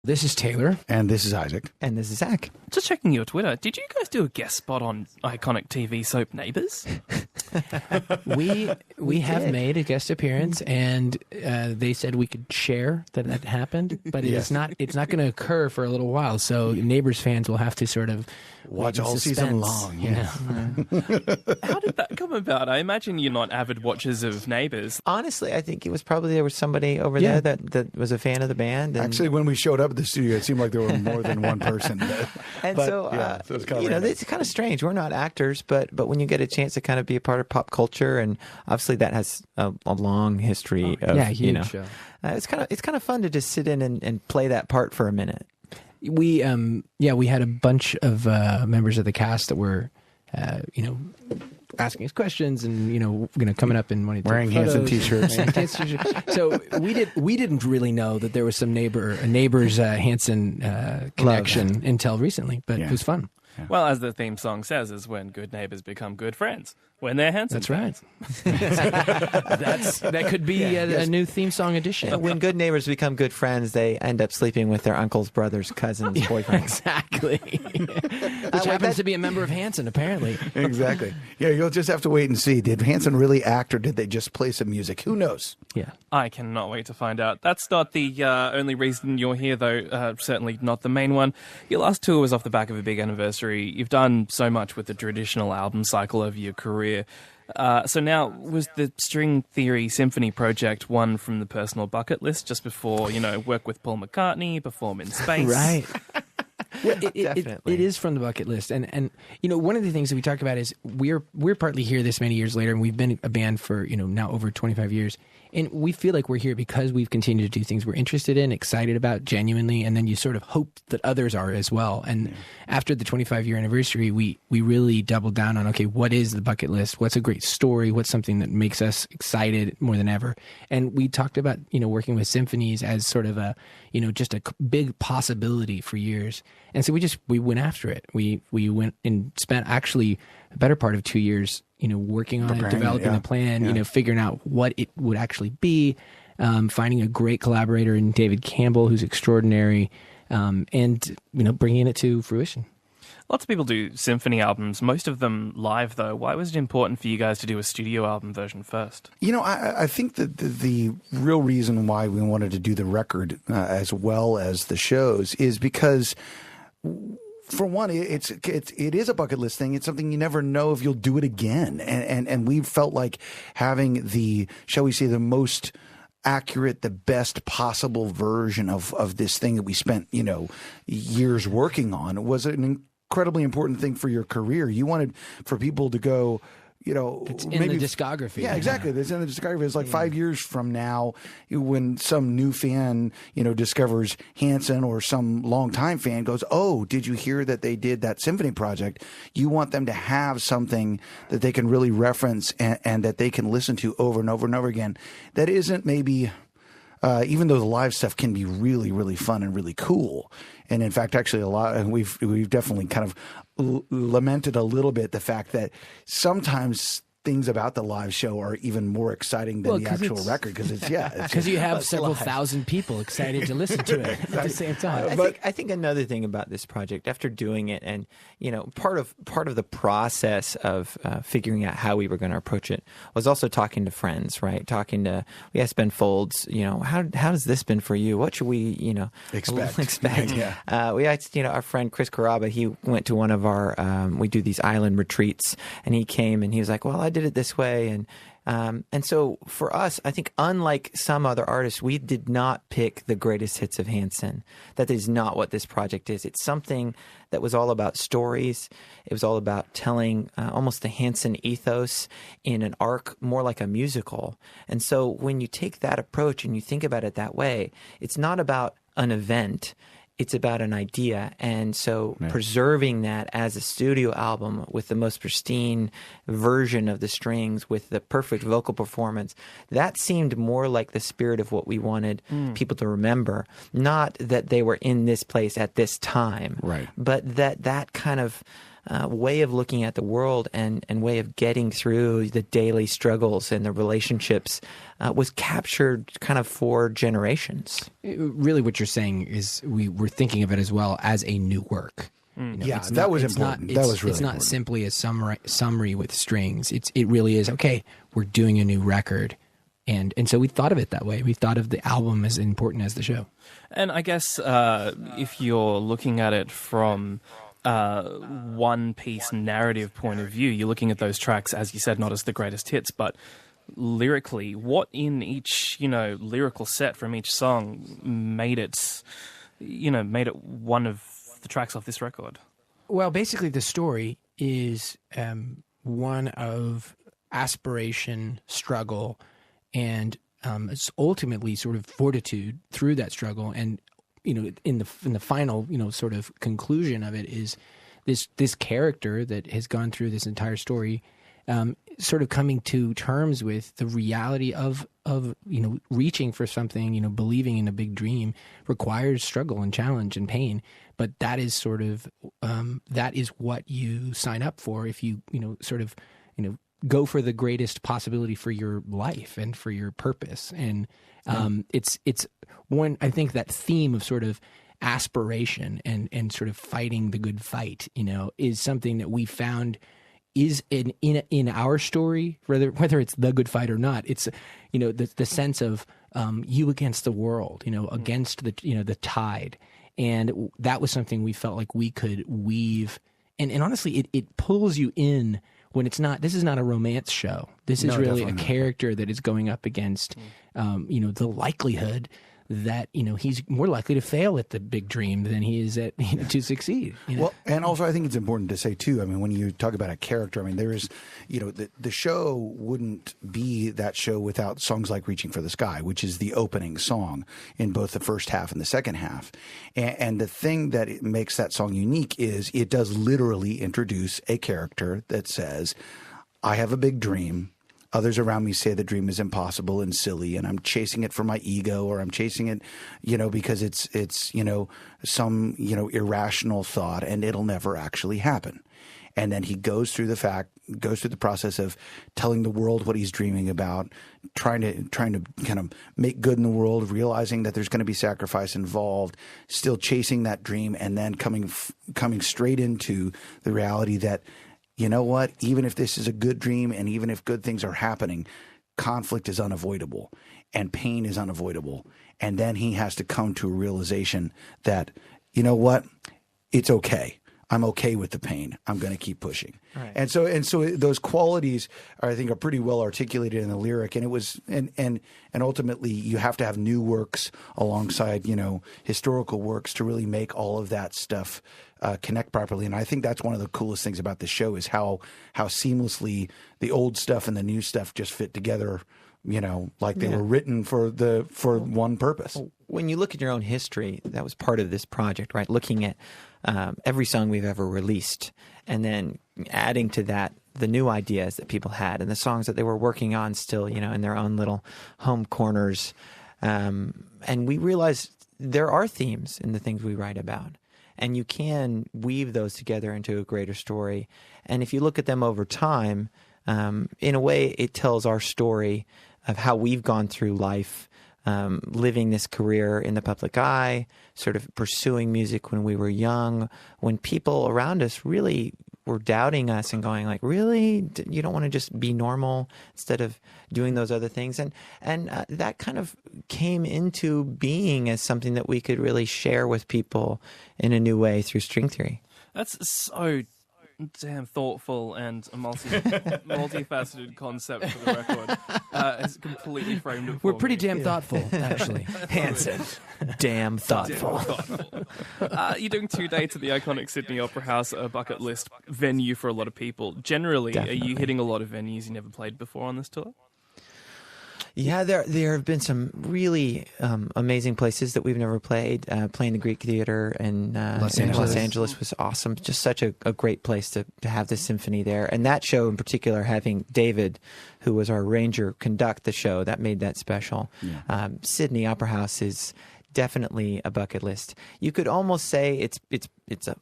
This is Taylor. And this is Isaac. And this is Zach. Just checking your Twitter. Did you guys do a guest spot on iconic TV soap Neighbours? We have made a guest appearance, and they said we could share that happened, but it's not going to occur for a little while. So Neighbours fans will have to sort of watch all season long. Yeah. How did that come about? I imagine you're not avid watchers of Neighbours. Honestly, I think it was probably there was somebody over there that was a fan of the band. And actually, when we showed up at the studio, it seemed like there were more than one person. So it's kind of it's kind of strange. We're not actors, but when you get a chance to kind of be a part of pop culture, and obviously that has a long history of huge show. It's kind of fun to just sit in and play that part for a minute. We had a bunch of members of the cast that were asking us questions and coming up and wanting to wearing Hanson t-shirts. So we didn't really know that there was some neighbors Hanson connection until recently, but it was fun. Yeah. Well, as the theme song says, is when good neighbors become good friends. When they're Hanson. That's right. That could be a new theme song addition. When good neighbors become good friends, they end up sleeping with their uncles, brothers, cousins, boyfriends. Exactly. Which happens to be a member of Hanson, apparently. Exactly. Yeah, you'll just have to wait and see. Did Hanson really act, or did they just play some music? Who knows? Yeah. I cannot wait to find out. That's not the only reason you're here, though. Certainly not the main one. Your last tour was off the back of a big anniversary. You've done so much with the traditional album cycle over your career. So now, was the String Theory Symphony project one from the personal bucket list just before, work with Paul McCartney, perform in space? Right. Well, Definitely. it is from the bucket list, and one of the things that we talk about is we're partly here this many years later, and we've been a band for now over 25 years, and we feel like we're here because we've continued to do things we're interested in, excited about, genuinely, and then you sort of hope that others are as well. And after the 25-year anniversary, we really doubled down on, okay, what is the bucket list? What's a great story? What's something that makes us excited more than ever? And we talked about working with symphonies as sort of a just a big possibility for years. And so we went after it. We went and spent actually a better part of 2 years, working on it, developing the plan, figuring out what it would actually be, finding a great collaborator in David Campbell, who's extraordinary, and bringing it to fruition. Lots of people do symphony albums, most of them live, though. Why was it important for you guys to do a studio album version first? I think that the real reason why we wanted to do the record as well as the shows is because, for one, it is a bucket list thing. It's something you never know if you'll do it again. And we felt like having the, shall we say, the most accurate, the best possible version of this thing that we spent, years working on was an incredibly important thing for your career. You wanted for people to go, it's in the discography. Yeah, exactly. It's in the discography. It's like 5 years from now, when some new fan, discovers Hanson, or some longtime fan goes, "Oh, did you hear that they did that symphony project?" You want them to have something that they can really reference and that they can listen to over and over and over again. That isn't maybe, even though the live stuff can be really, really fun and really cool. And in fact, actually, we've definitely kind of lamented a little bit the fact that sometimes things about the live show are even more exciting than the actual record, because you have several thousand people excited to listen to it at the same time. I think another thing about this project, after doing it, and part of the process of figuring out how we were going to approach it was also talking to friends, right? We asked Ben Folds, how has this been for you? What should we expect? Yeah. We asked our friend Chris Caraba. He went to one of our we do these island retreats, and he came and he was like, "Well, I did it this way," and so for us, I think, unlike some other artists, we did not pick the greatest hits of Hanson. That is not what this project is. It's something that was all about stories. It was all about telling almost the Hanson ethos in an arc, more like a musical. And so when you take that approach and you think about it that way, it's not about an event. It's about an idea. And so preserving that as a studio album with the most pristine version of the strings, with the perfect vocal performance, that seemed more like the spirit of what we wanted people to remember. Not that they were in this place at this time, right? But that kind of way of looking at the world and way of getting through the daily struggles and the relationships was captured kind of for generations. Really, what you're saying is we're thinking of it as well as a new work. Yeah, that was important. That was really It's not important. simply a summary with strings. It really is, okay, we're doing a new record. And so we thought of it that way. We thought of the album as important as the show. And I guess if you're looking at it from one-piece narrative point of view, you're looking at those tracks, as you said, not as the greatest hits, but lyrically, what in each, lyrical set from each song made it one of the tracks off this record? Well, basically the story is one of aspiration, struggle, and it's ultimately sort of fortitude through that struggle. And in the final sort of conclusion of it is this character that has gone through this entire story, sort of coming to terms with the reality of reaching for something, believing in a big dream requires struggle and challenge and pain. But that is sort of that is what you sign up for if you go for the greatest possibility for your life and for your purpose. And it's one, I think, that theme of sort of aspiration and sort of fighting the good fight, is something that we found is in our story, whether it's the good fight or not. It's the sense of you against the world, against the tide. And that was something we felt like we could weave. And honestly, it pulls you in when it's not. This is not a romance show. This is really a character that is going up against, the likelihood that he's more likely to fail at the big dream than he is at to succeed. Well, and also I think it's important to say too. I mean, when you talk about a character, I mean, there is, the show wouldn't be that show without songs like "Reaching for the Sky," which is the opening song in both the first half and the second half. And the thing that it makes that song unique is it does literally introduce a character that says, "I have a big dream. Others around me say the dream is impossible and silly, and I'm chasing it for my ego, or I'm chasing it, because it's some irrational thought, and it'll never actually happen." And then he goes through the process of telling the world what he's dreaming about, trying to kind of make good in the world, realizing that there's going to be sacrifice involved, still chasing that dream, and then coming straight into the reality that, you know what? Even if this is a good dream and even if good things are happening, conflict is unavoidable and pain is unavoidable. And then he has to come to a realization that, you know what? It's okay. I'm okay with the pain. I'm going to keep pushing. Right. And so those qualities I think are pretty well articulated in the lyric. And it was and ultimately you have to have new works alongside historical works to really make all of that stuff connect properly. And I think that's one of the coolest things about the show is how seamlessly the old stuff and the new stuff just fit together. Like they were written for one purpose. When you look at your own history, that was part of this project, right? Looking at every song we've ever released, and then adding to that the new ideas that people had and the songs that they were working on still, in their own little home corners. And we realized there are themes in the things we write about, and you can weave those together into a greater story. And if you look at them over time, in a way, it tells our story of how we've gone through life, living this career in the public eye, sort of pursuing music when we were young, when people around us really were doubting us and going like, really? You don't want to just be normal instead of doing those other things? And that kind of came into being as something that we could really share with people in a new way through string theory. That's so damn thoughtful and a multifaceted concept for the record. Has completely framed it for We're pretty me. damn thoughtful, actually. Hanson, damn thoughtful. You're doing 2 dates at the iconic Sydney Opera House, a bucket list venue for a lot of people. Generally, Definitely. Are you hitting a lot of venues you never played before on this tour? Yeah, there have been some really amazing places that we've never played. Playing the Greek Theater in Los Angeles was awesome. Just such a great place to have the symphony there. And that show in particular, having David, who was our arranger, conduct the show, that made that special. Yeah. Sydney Opera House is definitely a bucket list. You could almost say it's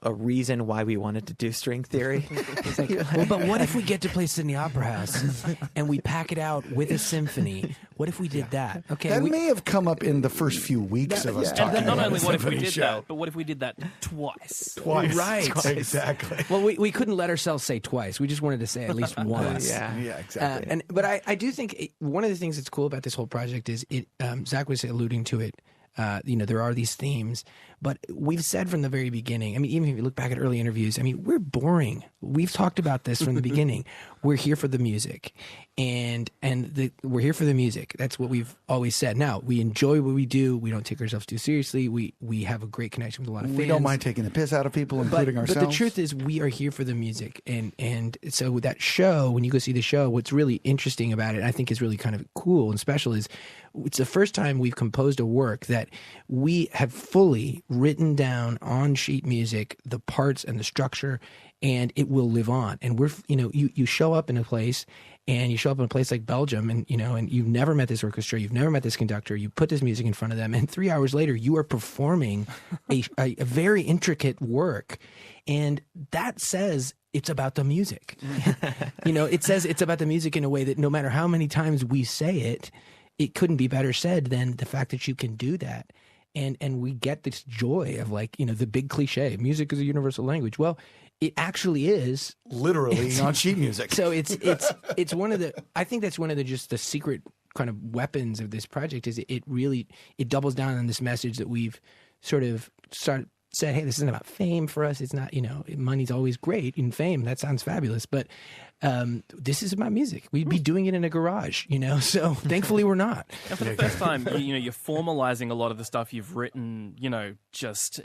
a reason why we wanted to do string theory. It's like, well, but what if we get to play Sydney Opera House and we pack it out with a symphony? What if we did that? Okay, That may have come up in the first few weeks of us And talking then not about only the what if we symphony did show. that, but what if we did that twice? Twice. Right. Exactly. Well, we couldn't let ourselves say twice. We just wanted to say at least once. Yeah. Yeah, exactly. But I do think one of the things that's cool about this whole project is Zach was alluding to it. There are these themes, but we've said from the very beginning, I mean, even if you look back at early interviews, I mean, we're boring. We've talked about this from the beginning. We're here for the music, and we're here for the music. That's what we've always said. Now, we enjoy what we do. We don't take ourselves too seriously. We have a great connection with a lot of fans. We don't mind taking the piss out of people, including ourselves. But the truth is, we are here for the music, and so with that show, when you go see the show, what's really interesting about it, I think is really kind of cool and special, is it's the first time we've composed a work that we have fully written down on sheet music, the parts and the structure, and it will live on. And we're, you show up in a place, and you show up in a place like Belgium, and and you've never met this orchestra, you've never met this conductor, you put this music in front of them, and 3 hours later you are performing a very intricate work, and that says it's about the music. It says it's about the music in a way that no matter how many times we say it, it couldn't be better said than the fact that you can do that. And we get this joy of the big cliche, music is a universal language. Well, it actually is. Literally on sheet music. So it's one of I think that's one of the secret kind of weapons of this project is it doubles down on this message that we've sort of said, hey, this isn't about fame for us. It's not, money's always great in fame. That sounds fabulous. But this is about music. We'd be doing it in a garage, so thankfully we're not. And for the first time, you're formalizing a lot of the stuff you've written, just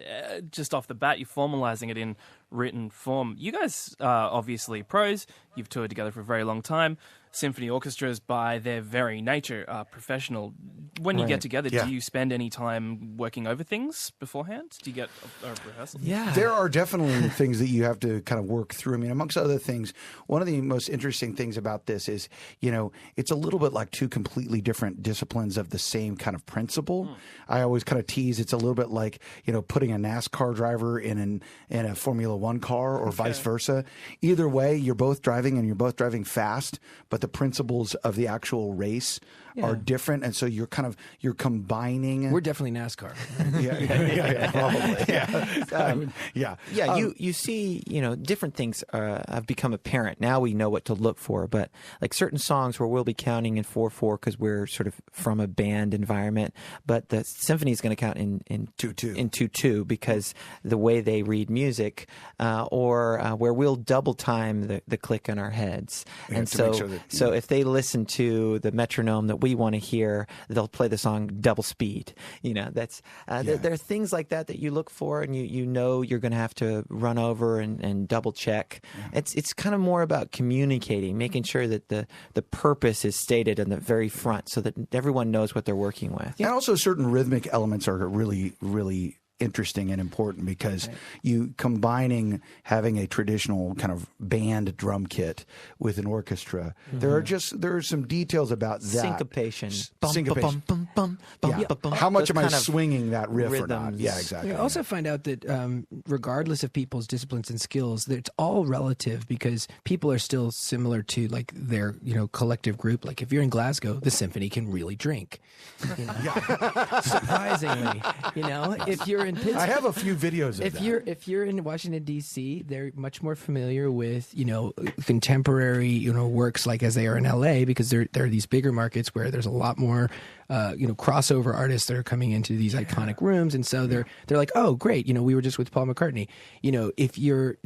off the bat, you're formalizing it in written form. You guys are obviously pros. You've toured together for a very long time. Symphony orchestras, by their very nature, are professional. When you get together, do you spend any time working over things beforehand? Do you get a rehearsal? Yeah. There are definitely things that you have to kind of work through. I mean, amongst other things, one of the most interesting things about this is, it's a little bit like two completely different disciplines of the same kind of principle. I always kind of tease it's a little bit like, putting a NASCAR driver in a Formula One car or vice versa. Either way, you're both driving and you're both driving fast, but the principles of the actual race are different, and so you're combining. We're definitely NASCAR. Probably. You see, different things have become apparent. Now we know what to look for, but like certain songs where we'll be counting in 4/4 because we're sort of from a band environment, but the symphony is going to count in 2/2. in 2/2 because the way they read music, or where we'll double time the click in our heads, and so if they listen to the metronome that we want to hear, they'll play the song double speed. That's there are things like that you look for, and you're going to have to run over and double check. Yeah. It's kind of more about communicating, making sure that the purpose is stated in the very front, so that everyone knows what they're working with. And also, certain rhythmic elements are really, really interesting and important because you combining having a traditional kind of band drum kit with an orchestra. There are some details about that. Syncopation. Syncopation. Bum, bum, bum, Yeah. bum, bum. How much Those am I kind of swinging that riff or not? rhythms. Yeah, exactly. You also find out that regardless of people's disciplines and skills, that it's all relative because people are still similar to their collective group. Like if you're in Glasgow, the symphony can really drink. Surprisingly, if you're in Pittsburgh, I have a few videos of that. if you're in Washington D.C., they're much more familiar with contemporary works like as they are in L.A. because there are these bigger markets where there's a lot more crossover artists that are coming into these iconic rooms, and so they're like, oh great, we were just with Paul McCartney. If you're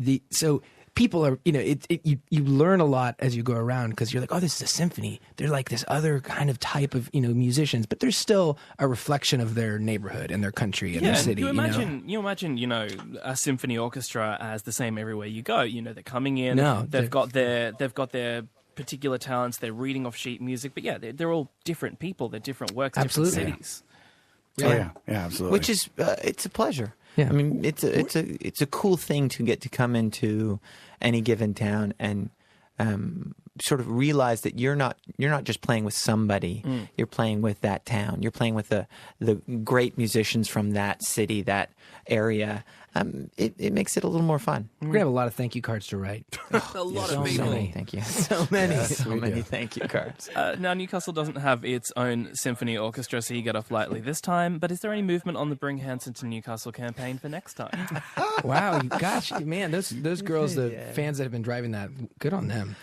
people are, you learn a lot as you go around because you're like, oh, this is a symphony. They're like this other kind of type of, musicians, but there's still a reflection of their neighborhood and their country and their city. You imagine, a symphony orchestra as the same everywhere you go. They're coming in. No, they've got their particular talents. They're reading off sheet music, but they're all different people. They're different works, Absolutely. different cities. Yeah, absolutely. Which is it's a pleasure. Yeah. I mean, it's a cool thing to get to come into any given town and sort of realize that you're not just playing with somebody. You're playing with that town. You're playing with the great musicians from that city, that area. It makes it a little more fun. We're gonna have a lot of thank you cards to write. A lot of So people. many thank you. So many. So many thank you cards. Now, Newcastle doesn't have its own symphony orchestra, so you get off lightly this time. But is there any movement on the Bring Hanson to Newcastle campaign for next time? Wow, gosh, man, those girls, the fans that have been driving that, good on them.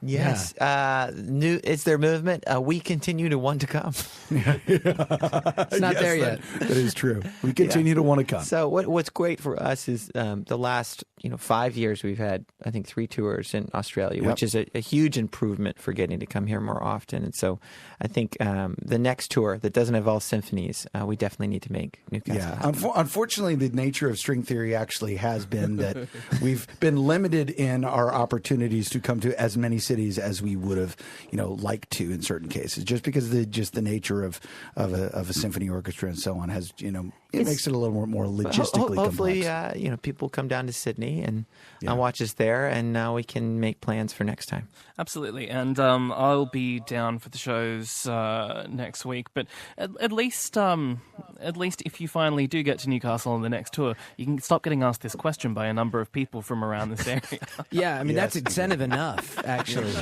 Yes. It's their movement. We continue to want to come. It's not there yet. That is true. We continue to want to come. So what's great for us is the last 5 years we've had, I think, 3 tours in Australia, which is a huge improvement for getting to come here more often. And so I think the next tour that doesn't involve symphonies, we definitely need to make Newcastle happen. Unfortunately, the nature of string theory actually has been that we've been limited in our opportunities to come to as many cities as we would have, liked to in certain cases, just because of the nature of a symphony orchestra and so on has, it makes it a little more logistically hopefully, complex. people come down to Sydney and watch us there, and now we can make plans for next time. Absolutely, and I'll be down for the shows next week. But at least if you finally do get to Newcastle on the next tour, you can stop getting asked this question by a number of people from around this area. Yeah, I mean, that's incentive enough, actually.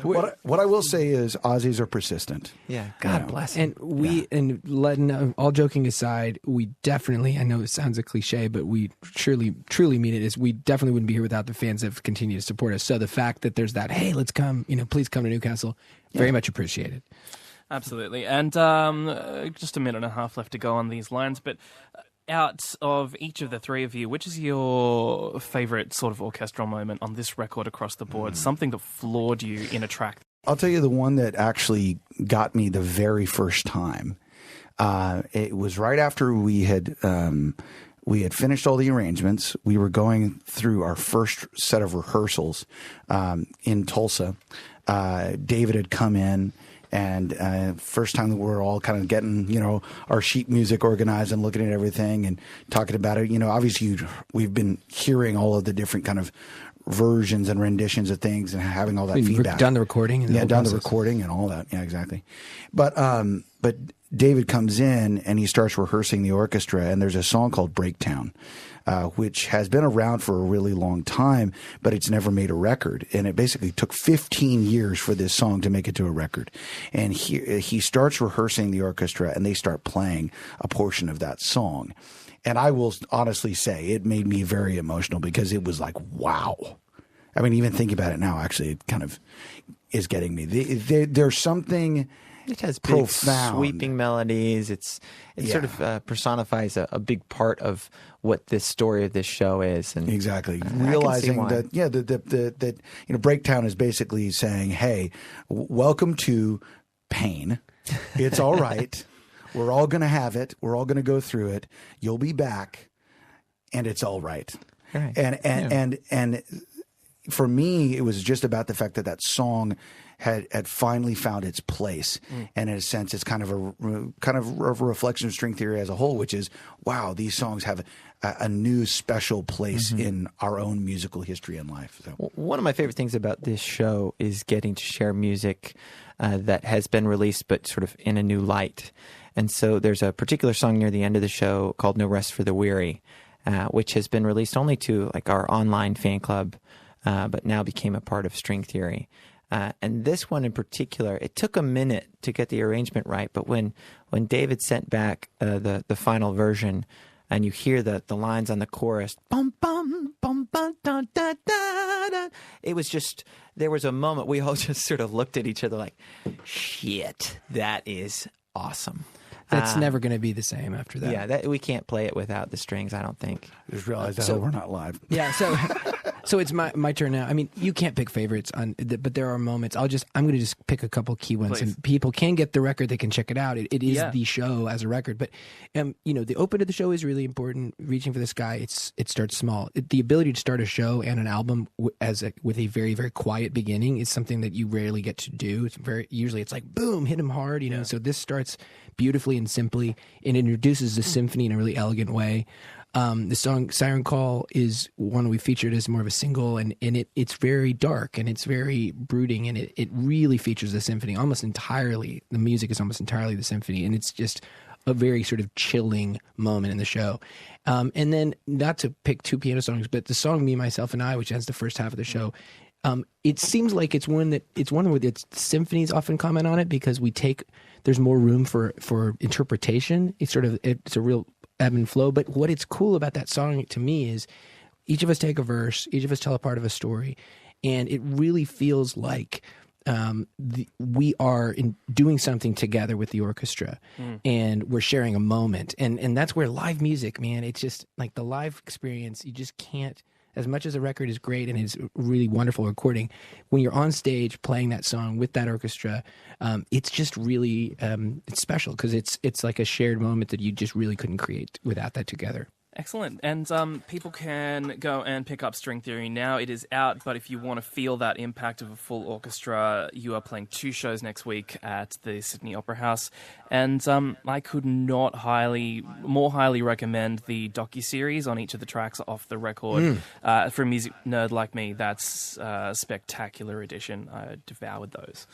What I will say is Aussies are persistent. Yeah, God bless them. And letting all joking aside, we definitely, I know it sounds a cliche, but we truly mean it, is we definitely wouldn't be here without the fans that have continued to support us. So the fact that there's that, hey, let's come, please come to Newcastle, very much appreciated. Absolutely. And just a minute and a half left to go on these lines, but out of each of the three of you, which is your favourite sort of orchestral moment on this record across the board? Something that floored you in a track? I'll tell you the one that actually got me the very first time. It was right after we had finished all the arrangements. We were going through our first set of rehearsals in Tulsa. David had come in, and first time that we're all kind of getting, our sheet music organized and looking at everything and talking about it. Obviously we've been hearing all of the different kind of versions and renditions of things and having all that feedback. Done the recording. And done the recording and all that. Yeah, exactly. But David comes in and he starts rehearsing the orchestra, and there's a song called Breakdown, which has been around for a really long time, but it's never made a record. And it basically took 15 years for this song to make it to a record. And he starts rehearsing the orchestra, and they start playing a portion of that song. And I will honestly say it made me very emotional, because it was like, wow. I mean, even thinking about it now, actually, it kind of is getting me. There's something... It has big, profound, sweeping melodies. It sort of personifies a big part of what this story of this show is. And exactly, realizing that that Breakdown is basically saying, "Hey, welcome to pain. It's all right. We're all going to have it. We're all going to go through it. You'll be back, and it's all right." Right. And for me, it was just about the fact that song had finally found its place, and in a sense, it's kind of a reflection of string theory as a whole, which is, wow, these songs have a new special place in our own musical history and life. So. One of my favorite things about this show is getting to share music that has been released, but sort of in a new light. And so there's a particular song near the end of the show called "No Rest for the Weary," which has been released only to our online fan club, but now became a part of string theory. And this one in particular, it took a minute to get the arrangement right, but when David sent back the final version, and you hear the lines on the chorus, bum bum bum bum da da da da, it was just, there was a moment we all just sort of looked at each other like, shit, that is awesome. That's never going to be the same after that. Yeah, we can't play it without the strings, I don't think. Just realized that we're not live. Yeah, so it's my turn now. I mean, you can't pick favorites but there are moments. I'm going to just pick a couple key ones. Please. And people can get the record; they can check it out. It is the show as a record, but the open of the show is really important. Reaching for the Sky, it starts small. The ability to start a show and an album with a very, very quiet beginning is something that you rarely get to do. Usually it's like boom, hit them hard, So this starts beautifully and simply, and introduces the symphony in a really elegant way. The song Siren Call is one we featured as more of a single, and it's very dark and it's very brooding, and it really features the symphony almost entirely. The music is almost entirely the symphony, and it's just a very sort of chilling moment in the show. And then, not to pick two piano songs, but the song Me, Myself, and I, which ends the first half of the show, it seems like it's one where the symphonies often comment on it because there's more room for interpretation. It's a real ebb and flow. But what it's cool about that song to me is each of us take a verse, each of us tell a part of a story, and it really feels like we are doing something together with the orchestra, and we're sharing a moment. And that's where live music, man, it's just like the live experience, you just can't, as much as a record is great and is a really wonderful recording, when you're on stage playing that song with that orchestra, it's just really it's special because it's like a shared moment that you just really couldn't create without that together. Excellent. And people can go and pick up String Theory now. It is out, but if you want to feel that impact of a full orchestra, you are playing 2 shows next week at the Sydney Opera House. And I could not more highly recommend the docuseries on each of the tracks off the record. For a music nerd like me, that's a spectacular edition. I devoured those.